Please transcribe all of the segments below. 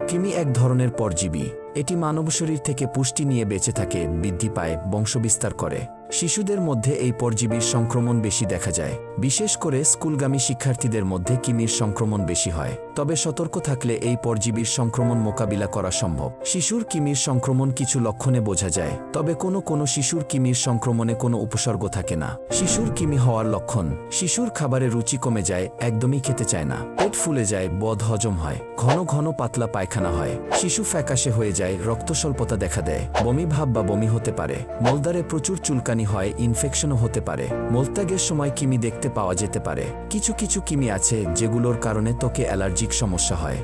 কৃমি এক ধরনের পরজীবী। এটি মানব শরীর থেকে পুষ্টি নিয়ে বেঁচে থাকে, বৃদ্ধি পায়, বংশবিস্তার করে। শিশুদের মধ্যে এই পরজীবীর সংক্রমণ বেশি দেখা যায়। বিশেষ করে স্কুলগামী শিক্ষার্থীদের মধ্যে কৃমির সংক্রমণ বেশি হয়। তবে সতর্ক থাকলে এই পরজীবীর সংক্রমণ মোকাবিলা করা সম্ভব। শিশুর কৃমির সংক্রমণ কিছু লক্ষণে বোঝা যায়, তবে কোনো শিশুর কৃমির সংক্রমণে কোনো উপসর্গ থাকে না। শিশুর কৃমি হওয়ার লক্ষণ: শিশুর খাবারে রুচি কমে যায়, একদমই খেতে চায় না, পেট ফুলে যায়, বদ হজম হয়, ঘন ঘন পাতলা পায়খানা হয়, শিশু ফ্যাকাশে হয়ে যায়, রক্তস্বল্পতা দেখা দেয়, বমি ভাব বা বমি হতে পারে, মলদ্বারে প্রচুর চুলকানি হয়, ইনফেকশনও হতে পারে, মলত্যাগের সময় কৃমি দেখতে পাওয়া যেতে পারে। কিছু কৃমি আছে যেগুলোর কারণে ত্বকে অ্যালার্জিক সমস্যা হয়।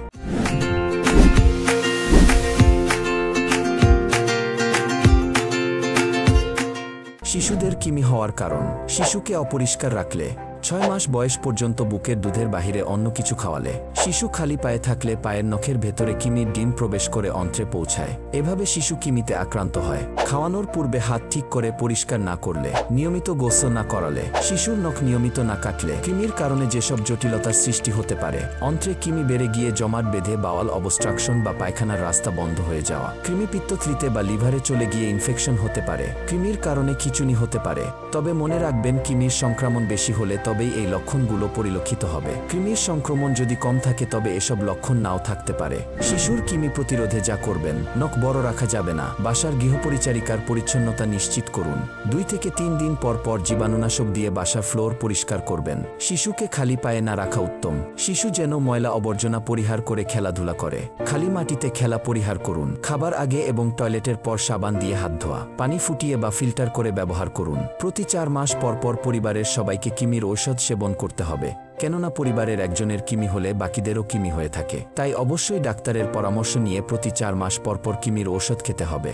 শিশুদের কৃমি হওয়ার কারণ: শিশুকে অপরিষ্কার রাখলে, 6 মাস বয়স পর্যন্ত বুকের দুধের বাহিরে অন্য কিছু খাওয়ালে, শিশু খালি পায়ে থাকলে পায়ের নখের ভেতরে কৃমির ডিম প্রবেশ করে অন্ত্রে পৌঁছায়, এভাবে শিশু কৃমিতে আক্রান্ত হয়। খাওয়ানোর পূর্বে হাত ঠিক করে পরিষ্কার না করলে, নিয়মিত গোসল না করালে, শিশুর নখ নিয়মিত না কাটলে কৃমির কারণে যেসব জটিলতার সৃষ্টি হতে পারে: অন্ত্রে কৃমি বেড়ে গিয়ে জমাট বেঁধে বাওয়াল অবস্ট্রাকশন বা পায়খানার রাস্তা বন্ধ হয়ে যাওয়া, কৃমি পিত্তথলিতে বা লিভারে চলে গিয়ে ইনফেকশন হতে পারে, কৃমির কারণে খিঁচুনি হতে পারে। তবে মনে রাখবেন, কৃমির সংক্রমণ বেশি হলে তবেই এই লক্ষণগুলো পরিলক্ষিত হবে। কৃমির সংক্রমণ যদি কম থাকে তবে এসব লক্ষণ নাও থাকতে পারে। শিশুর কৃমি প্রতিরোধে যা করবেন: নখ বড় রাখা যাবে না, বাসার গৃহপরিচারিকার পরিচ্ছন্নতা নিশ্চিত করুন, 2 থেকে 3 দিন পর পর জীবাণুনাশক দিয়ে বাসার ফ্লোর পরিষ্কার করবেন। শিশুকে খালি পায়ে না রাখা উত্তম। শিশু যেন ময়লা আবর্জনা পরিহার করে খেলাধুলা করে। খালি মাটিতে খেলা পরিহার করুন। খাবার আগে এবং টয়লেটের পর সাবান দিয়ে হাত ধোয়া, পানি ফুটিয়ে বা ফিল্টার করে ব্যবহার করুন। প্রতি 4 মাস পর পর পরিবারের সবাইকে কৃমির ঔষধ সেবন করতে হবে, কেননা পরিবারের একজনের কৃমি হলে বাকিদেরও কৃমি হয়ে থাকে। তাই অবশ্যই ডাক্তারের পরামর্শ নিয়ে প্রতি 4 মাস পর পর কৃমির ঔষধ খেতে হবে।